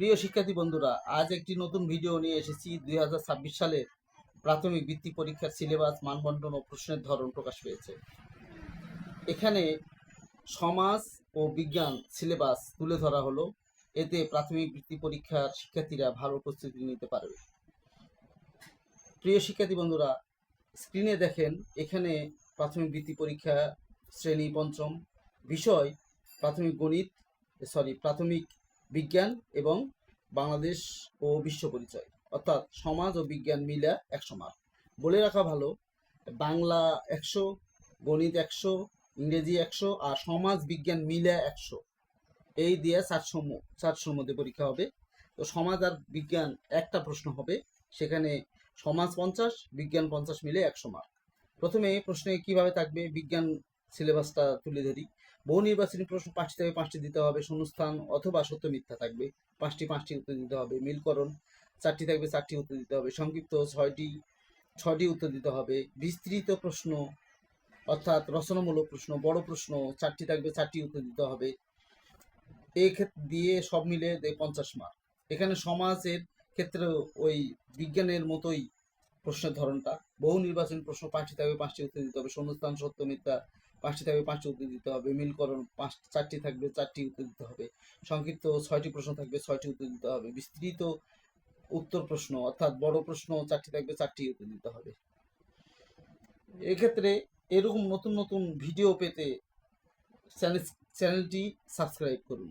প্রিয় শিক্ষার্থী বন্ধুরা, আজ একটি নতুন ভিডিও নিয়ে এসেছি। 2026 সালে প্রাথমিক বৃত্তি পরীক্ষার সিলেবাস, মানবন্টন ও প্রশ্নের ধরন প্রকাশ পেয়েছে। এখানে সমাজ ও বিজ্ঞান সিলেবাস তুলে ধরা হলো। এতে প্রাথমিক বৃত্তি পরীক্ষার শিক্ষার্থীরা ভালো প্রস্তুতি নিতে পারবে। প্রিয় শিক্ষার্থী বন্ধুরা, স্ক্রিনে দেখেন, এখানে প্রাথমিক বৃত্তি পরীক্ষা শ্রেণী পঞ্চম, বিষয় প্রাথমিক বিজ্ঞান এবং বাংলাদেশ ও বিশ্ব পরিচয়, অর্থাৎ সমাজ ও বিজ্ঞান মিলা 100 মার্ক। বলে রাখা ভালো, বাংলা 100, গণিত 100, ইংরেজি 100 আর সমাজ বিজ্ঞান মিলা 100। এই দিয়ে 400 মধ্যে পরীক্ষা হবে। তো সমাজ আর বিজ্ঞান একটা প্রশ্ন হবে, সেখানে সমাজ 50, বিজ্ঞান 50 মিলে 100 মার্ক। প্রথমে প্রশ্নে কিভাবে থাকবে, বিজ্ঞান সিলেবাসটা তুলে ধরি। বহু নির্বাচনী প্রশ্ন 5টি থেকে 5টি দিতে হবে, শূন্যস্থান অথবা সত্য মিথ্যা থাকবে। 5টি উত্তর দিতে হবে। মিলকরণ 4টি থাকবে, 4টি উত্তর দিতে হবে। সংক্ষিপ্ত 6টি উত্তর দিতে হবে। বিস্তৃত প্রশ্ন অর্থাৎ রচনামূলক প্রশ্ন, বড় প্রশ্ন 4টি থাকবে, 4টি উত্তর দিতে হবে। এই ক্ষেত্রে দিয়ে সব মিলে 50 মার্ক। এখানে সমাজের ক্ষেত্রে ওই বিজ্ঞানের মতোই প্রশ্নের ধরনটা। বহু নির্বাচনী প্রশ্ন 5টি থাকবে, 5টি উত্তর দিতে হবে। শূন্যস্থান সত্য মিথ্যা 5টি থাকবে, 5টি উত্তর দিতে হবে। মিলকরণ 4টি থাকবে, 4টি উত্তর দিতে হবে। সংক্ষিপ্ত 6টি প্রশ্ন থাকবে, 6টি উত্তর দিতে হবে। বিস্তৃত উত্তর প্রশ্ন অর্থাৎ বড় প্রশ্ন 4টি থাকবে, 4টি উত্তর দিতে হবে। এক্ষেত্রে এরকম নতুন নতুন ভিডিও পেতে চ্যানেলটি সাবস্ক্রাইব করুন।